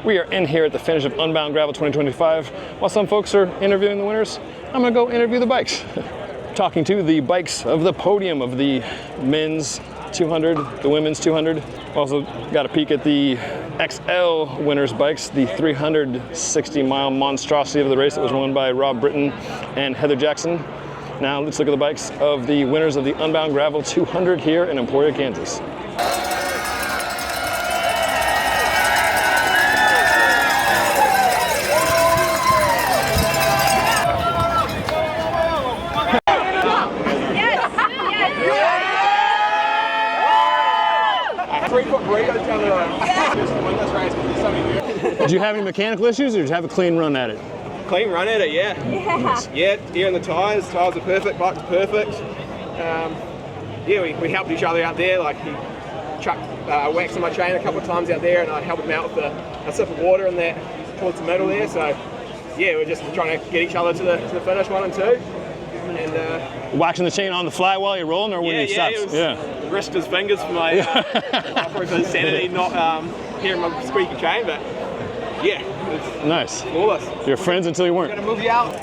We are in here at the finish of Unbound Gravel 2025. While some folks are interviewing the winners, I'm gonna go interview the bikes. Talking to the bikes of the podium of the men's 200, the women's 200. Also got a peek at the XL winners bikes, the 360-mile monstrosity of the race that was won by Rob Britton and Heather Jackson. Now let's look at the bikes of the winners of the Unbound Gravel 200 here in Emporia, Kansas. Did you have any mechanical issues, or did you have a clean run at it? Clean run at it, yeah. Yeah, air in the tyres are perfect, bike's perfect. Yeah, we helped each other out there. Like, he chucked wax on my chain a couple of times out there, and I helped him out with a sip of water in that towards the middle there. So yeah, we're just trying to get each other to the finish, 1 and 2. And waxing the chain on the fly while you're rolling, or when you stop? Yeah, risked his fingers for my for his sanity, not hearing my squeaky chain, but yeah, it's nice. Flawless. You're friends until you weren't. Gonna move you out.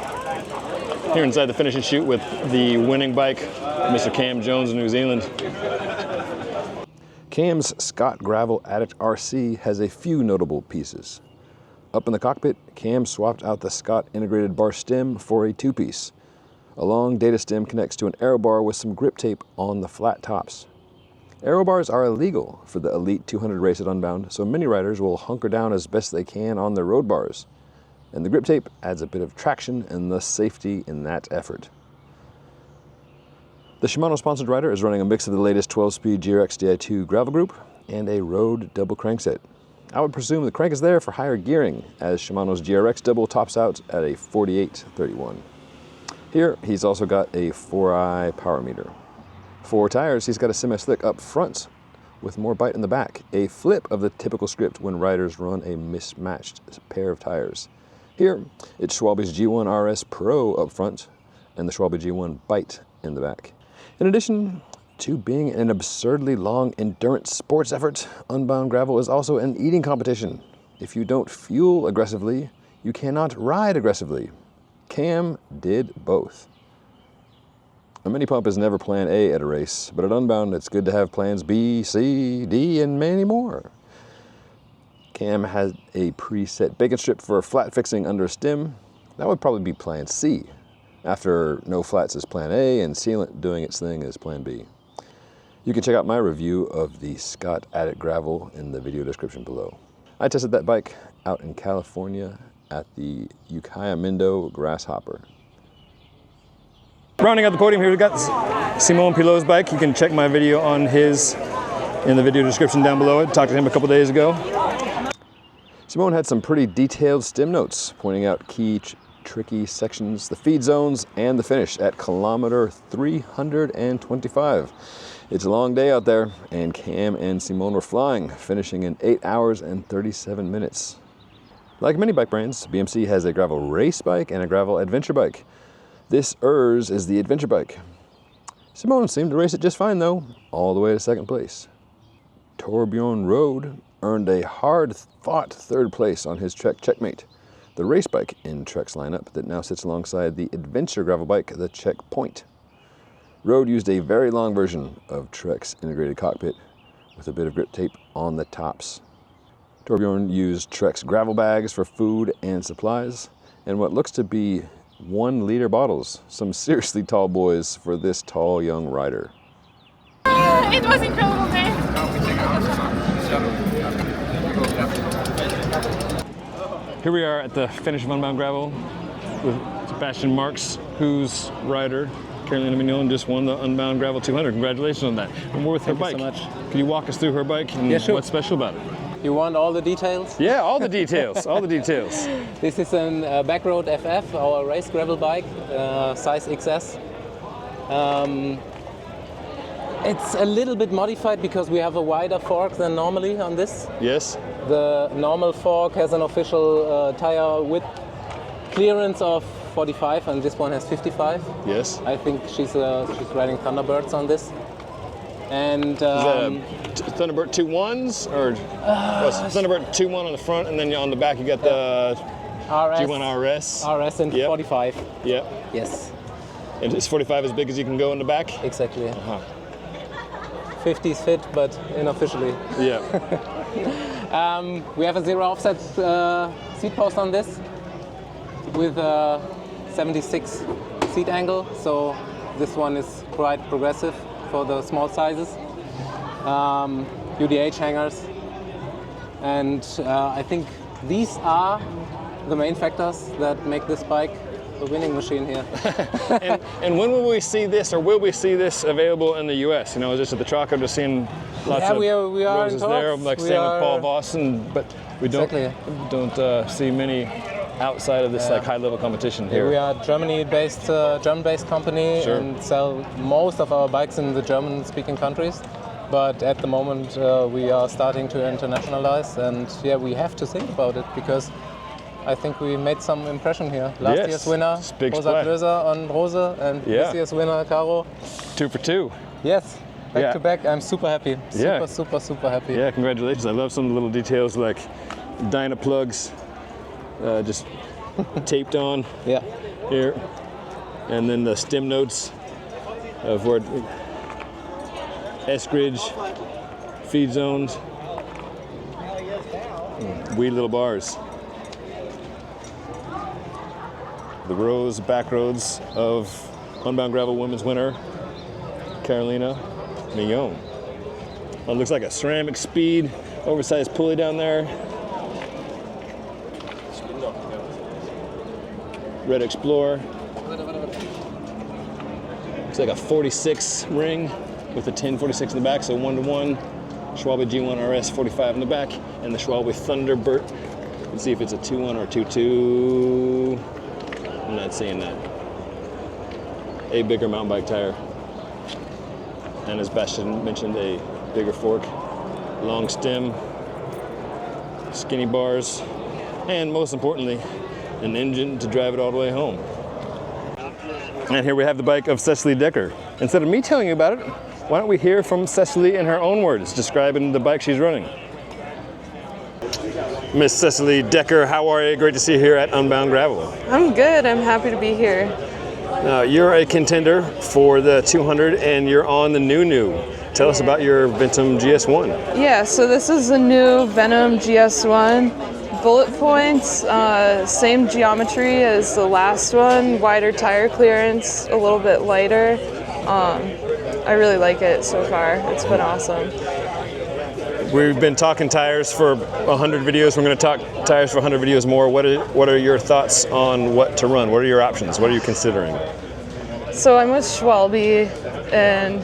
Here inside the finish and chute with the winning bike, Mr. Cam Jones of New Zealand. Cam's Scott Gravel Addict RC has a few notable pieces. Up in the cockpit, Cam swapped out the Scott integrated bar stem for a two-piece. A long data stem connects to an aero bar with some grip tape on the flat tops. Aero bars are illegal for the Elite 200 race at Unbound, so many riders will hunker down as best they can on their road bars. And the grip tape adds a bit of traction and thus safety in that effort. The Shimano-sponsored rider is running a mix of the latest 12-speed GRX Di2 gravel group and a Road double crankset. I would presume the crank is there for higher gearing, as Shimano's GRX double tops out at a 48-31. Here, he's also got a 4i power meter. For tires, he's got a semi-slick up front with more bite in the back, a flip of the typical script when riders run a mismatched pair of tires. Here, it's Schwalbe's G1 RS Pro up front and the Schwalbe G1 Bite in the back. In addition to being an absurdly long endurance sports effort, Unbound Gravel is also an eating competition. If you don't fuel aggressively, you cannot ride aggressively. Cam did both. A mini pump is never plan A at a race, but at Unbound it's good to have plans B, C, D, and many more. Cam has a preset bacon strip for flat fixing under a stem. That would probably be plan C, after no flats is plan A and sealant doing its thing is plan B. You can check out my review of the Scott Addict Gravel in the video description below. I tested that bike out in California at the Ukiah Mindo Grasshopper. Rounding out the podium here, we've got Simon Pilot's bike. You can check my video on his in the video description down below. I talked to him a couple days ago. Simon had some pretty detailed stem notes, pointing out key tricky sections, the feed zones, and the finish at kilometer 325. It's a long day out there, and Cam and Simon were flying, finishing in 8 hours and 37 minutes. Like many bike brands, BMC has a gravel race bike and a gravel adventure bike. This is the adventure bike. Simon seemed to race it just fine though, all the way to second place. Torbjorn Road earned a hard-fought third place on his Trek Checkmate, the race bike in Trek's lineup that now sits alongside the adventure gravel bike, the Checkpoint. Road used a very long version of Trek's integrated cockpit with a bit of grip tape on the tops. Torbjorn used Trek's gravel bags for food and supplies, and what looks to be 1-liter bottles. Some seriously tall boys for this tall young rider. It was incredible day. Here we are at the finish of Unbound Gravel with Sebastian Marks, whose rider, Carolina Mignon, just won the Unbound Gravel 200. Congratulations on that. And we're with her bike. Thank you so much. Can you walk us through her bike and what's special about it? You want all the details? Yeah, all the details, all the details. This is a Backroad FF, our race gravel bike, size XS. It's a little bit modified because we have a wider fork than normally on this. Yes. The normal fork has an official tire width clearance of 45, and this one has 55. Yes. I think she's riding Thunderbirds on this. And Is that a Thunderbird 2.1s or Thunderbird 2.1 on the front, and then on the back you got the G1 RS. RS and 45. Yep. Yes. And is 45 as big as you can go in the back? Exactly. 50's fit, but unofficially. Yeah. We have a zero offset seat post on this with a 76 seat angle, so this one is quite progressive for the small sizes. UDH hangers, and I think these are the main factors that make this bike a winning machine here. and when will we see this, or will we see this available in the U.S.? You know, just at the truck, I'm just seeing lots of we are roses in there, talks. like We staying with are- Paul Vossen, but we don't see many outside of this like high-level competition here. We are German-based company and sell most of our bikes in the German-speaking countries. But at the moment, we are starting to internationalize, and we have to think about it because I think we made some impression here. Last year's winner, big Rosa splash. Klöser on Rose, and this year's winner, Caro. 2 for 2. Yes, back to back. I'm super happy. Super happy. Yeah, congratulations. I love some of the little details like Dyna plugs just taped on here. And then the stem notes of where S-gridge, feed zones, wee little bars. The back roads of Unbound Gravel Women's winner, Carolina Millon. It looks like a ceramic speed, oversized pulley down there. Red Explorer. Looks like a 46 ring with a 1046 in the back, so 1-to-1. Schwalbe G1 RS 45 in the back, and the Schwalbe Thunderbird. Let's see if it's a 2.1 or 2.2. I'm not seeing that. A bigger mountain bike tire. And as Bastian mentioned, a bigger fork, long stem, skinny bars, and most importantly, an engine to drive it all the way home. And here we have the bike of Cecily Decker. Instead of me telling you about it, why don't we hear from Cecily in her own words, describing the bike she's running. Miss Cecily Decker, how are you? Great to see you here at Unbound Gravel. I'm good. I'm happy to be here. You're a contender for the 200 and you're on the new. Tell us about your Ventum GS1. Yeah, so this is the new Venom GS1. Bullet points, same geometry as the last one, wider tire clearance, a little bit lighter. I really like it so far. It's been awesome. We've been talking tires for 100 videos. We're going to talk tires for 100 videos more. What are your thoughts on what to run? What are your options? What are you considering? So I'm with Schwalbe, and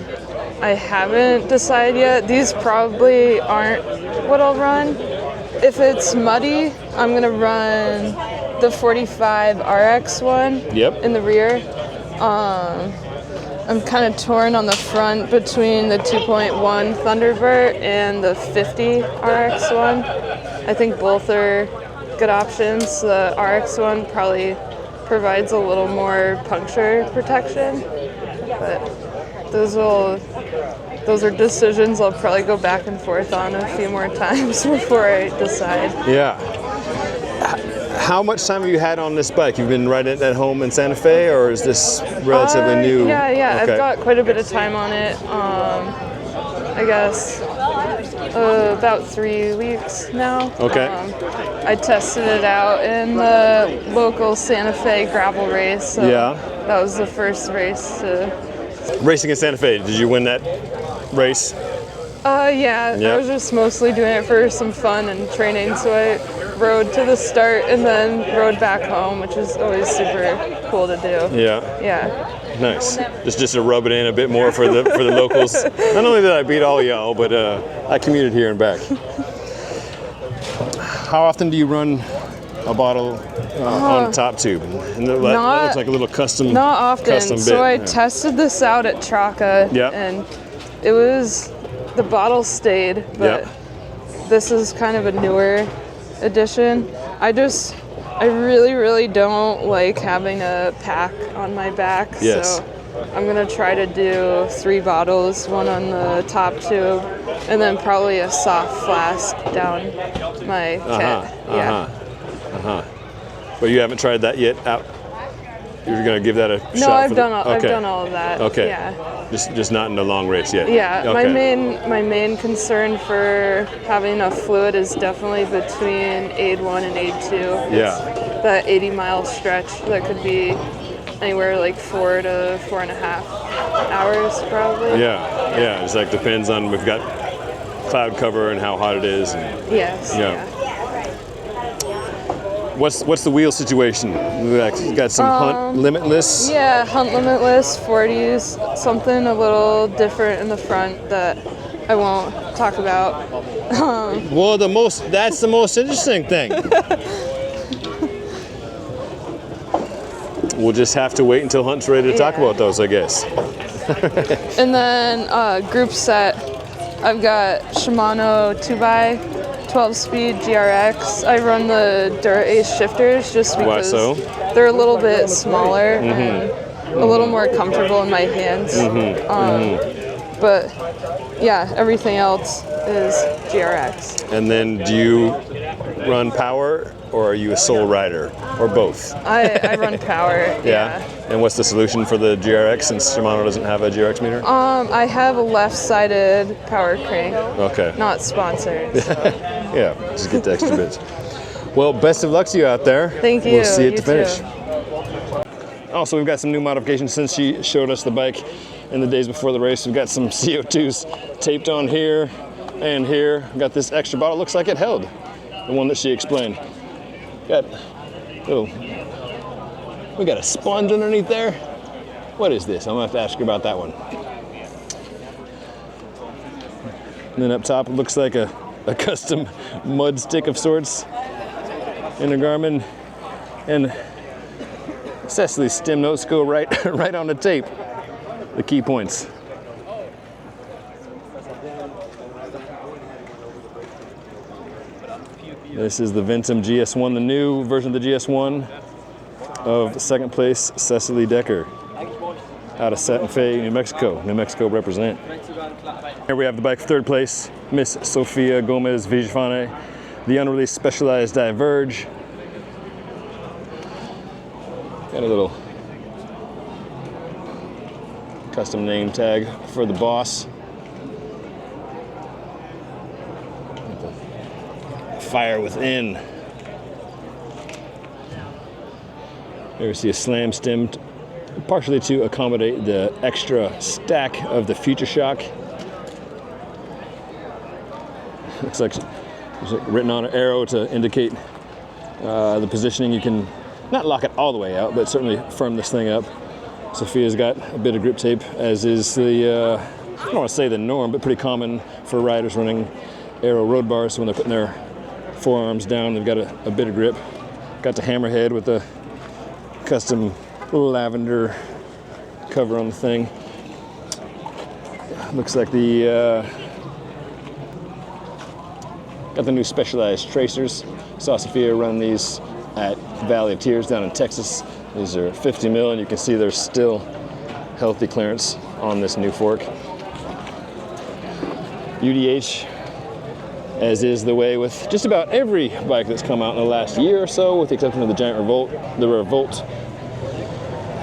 I haven't decided yet. These probably aren't what I'll run. If it's muddy, I'm going to run the 45 RX one in the rear. I'm kind of torn on the front between the 2.1 Thunderbird and the 50 RX one. I think both are good options. The RX one probably provides a little more puncture protection, but those are decisions I'll probably go back and forth on a few more times before I decide. Yeah. How much time have you had on this bike? You've been riding it at home in Santa Fe, or is this relatively new? Yeah, Okay. I've got quite a bit of time on it. I guess about 3 weeks now. Okay. I tested it out in the local Santa Fe gravel race. So that was the first race to... Racing in Santa Fe, did you win that race? Yeah, I was just mostly doing it for some fun and training, so I rode to the start and then rode back home, which is always super cool to do. Yeah. Nice. Just to rub it in a bit more for the locals. Not only did I beat all y'all, but I commuted here and back. How often do you run a bottle on top tube? And that looks like a little custom. Not often. Custom So bit. I tested this out at Traca, and it was the bottle stayed, but this is kind of a newer edition. I really don't like having a pack on my back, so I'm gonna try to do 3 bottles, 1 on the top tube, and then probably a soft flask down my kit. Yeah. But you haven't tried that yet out? You're gonna give that a shot? No, I've done all of that. Okay. Yeah. Just not in the long race yet. Yeah. Okay. My main concern for having enough fluid is definitely between aid 1 and aid 2. Yeah. That 80-mile stretch that could be anywhere like 4 to 4.5 hours probably. Yeah. It's like depends on, we've got cloud cover and how hot it is. And, Yes. yeah. What's the wheel situation? You got some Hunt Limitless? Yeah, Hunt Limitless 40s, something a little different in the front that I won't talk about. Well, that's the most interesting thing. We'll just have to wait until Hunt's ready to talk about those, I guess. And then group set, I've got Shimano 2x 12-speed GRX. I run the Dura Ace shifters just because they're a little bit smaller and a little more comfortable in my hands. But yeah, everything else is GRX. And then do you run power, or are you a sole rider, or both? I run power. Yeah. And what's the solution for the GRX since Shimano doesn't have a GRX meter? I have a left-sided power crank. Okay. Not sponsored. So. Yeah, just get the extra bits. Well, best of luck to you out there. Thank you. We'll see you at You the finish. too. Also, we've got some new modifications since she showed us the bike in the days before the race. We've got some CO2s taped on here and here. We've got this extra bottle. Looks like it held the one that she explained. Got we got a sponge underneath there. What is this? I'm gonna have to ask her about that one. And then up top, it looks like a custom mud stick of sorts in a Garmin. And Cecily's stem notes go right on the tape. The key points. This is the Ventum GS1, the new version of the GS1 of second place Cecily Decker out of Santa Fe, New Mexico. New Mexico represent. Here we have the bike for third place, Miss Sofia Gomez Villafane, the unreleased Specialized Diverge. Got a little custom name tag for the boss. Fire within. There we see a slam stem, partially to accommodate the extra stack of the Future Shock. Looks like there's written on an arrow to indicate the positioning. You can not lock it all the way out, but certainly firm this thing up. Sophia's got a bit of grip tape, as is the, I don't want to say the norm, but pretty common for riders running Aero road bars. So when they're putting their forearms down, they've got a bit of grip. Got the hammerhead with the custom lavender cover on the thing. Looks like the got the new Specialized tracers. Saw Sophia run these at Valley of Tears down in Texas. These are 50 mil, and you can see there's still healthy clearance on this new fork. UDH, as is the way with just about every bike that's come out in the last year or so, with the exception of the Giant Revolt. The Revolt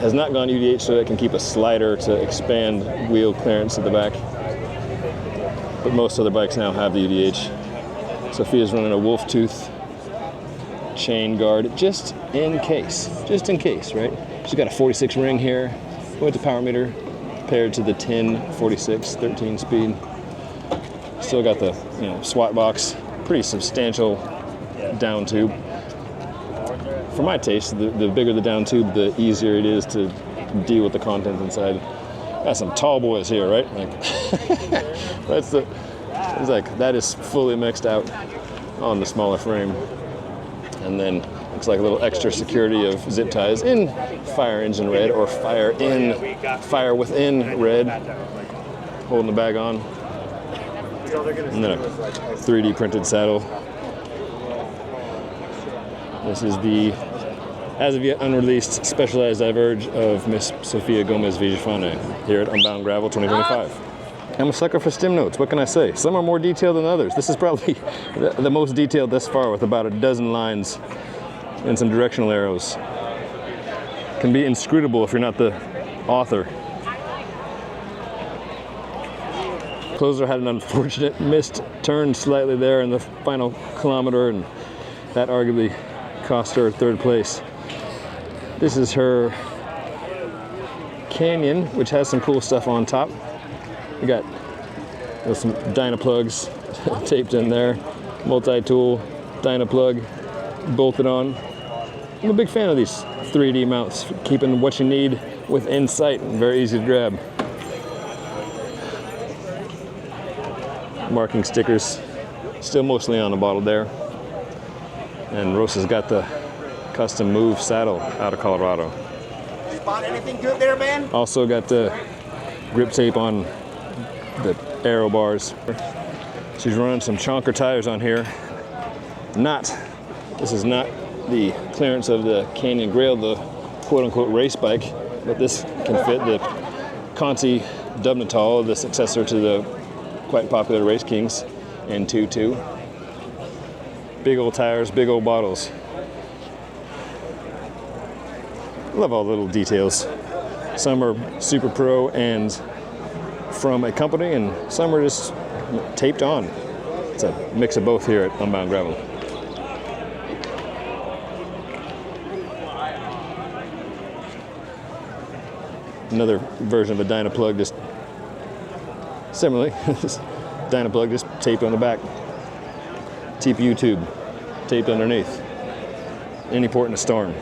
has not gone UDH, so it can keep a slider to expand wheel clearance at the back. But most other bikes now have the UDH. Sophia's running a wolf tooth chain guard, just in case, right? She's got a 46 ring here with the power meter paired to the 10, 46, 13 speed. Still got the SWAT box, pretty substantial down tube. For my taste, the bigger the down tube, the easier it is to deal with the content inside. Got some tall boys here, right? Like that is fully mixed out on the smaller frame. And then looks like a little extra security of zip ties in fire engine red, or fire within red, holding the bag on. And then a 3D printed saddle. This is the as of yet unreleased Specialized Diverge of Miss Sofia Gomez Villafane here at Unbound Gravel 2025. I'm a sucker for stem notes, what can I say? Some are more detailed than others. This is probably the most detailed thus far, with about a dozen lines and some directional arrows. Can be inscrutable if you're not the author. Closer had an unfortunate missed turn slightly there in the final kilometer, and that arguably cost her third place. This is her Canyon, which has some cool stuff on top. We got some Dynaplug taped in there, multi-tool Dynaplug bolted on. I'm a big fan of these 3D mounts, keeping what you need within sight and very easy to grab. Marking stickers still mostly on the bottle there. And Rosa's got the custom Move saddle out of Colorado. Spot anything good there, man? Also got the grip tape on the aero bars. She's running some chonker tires on here. This is not the clearance of the Canyon Grail, the quote-unquote race bike, but this can fit the Conti Dubnatal, the successor to the quite popular Race Kings N22. Big old tires, big old bottles. Love all the little details. Some are super pro and from a company, and some are just taped on. It's a mix of both here at Unbound Gravel. Another version of a Dynaplug, just similarly, Dynaplug just taped on the back. TPU tube taped underneath. Any port in a storm.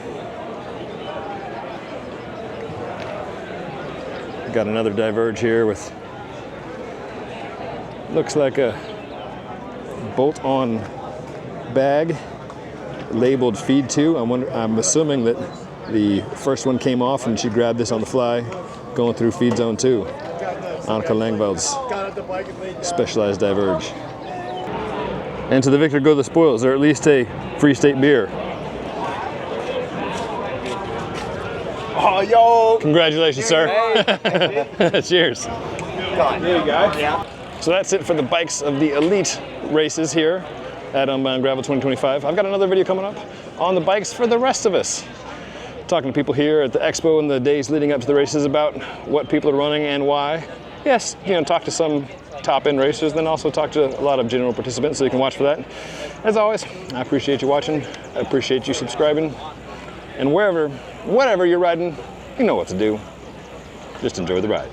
Got another Diverge here with, looks like a bolt-on bag labeled Feed 2. I'm assuming that the first one came off and she grabbed this on the fly going through Feed Zone 2. Annika Langveld's Specialized Diverge. And to the victor go the spoils, or at least a Free State beer. Oh, yo! Congratulations, sir. Hey. Cheers. There you go. Yeah. So that's it for the bikes of the elite races here at Unbound Gravel 2025. I've got another video coming up on the bikes for the rest of us. Talking to people here at the expo in the days leading up to the races about what people are running and why. Yes, talk to some top-end racers, then also talk to a lot of general participants, so you can watch for that. As always, I appreciate you watching. I appreciate you subscribing. And whatever you're riding, you know what to do. Just enjoy the ride.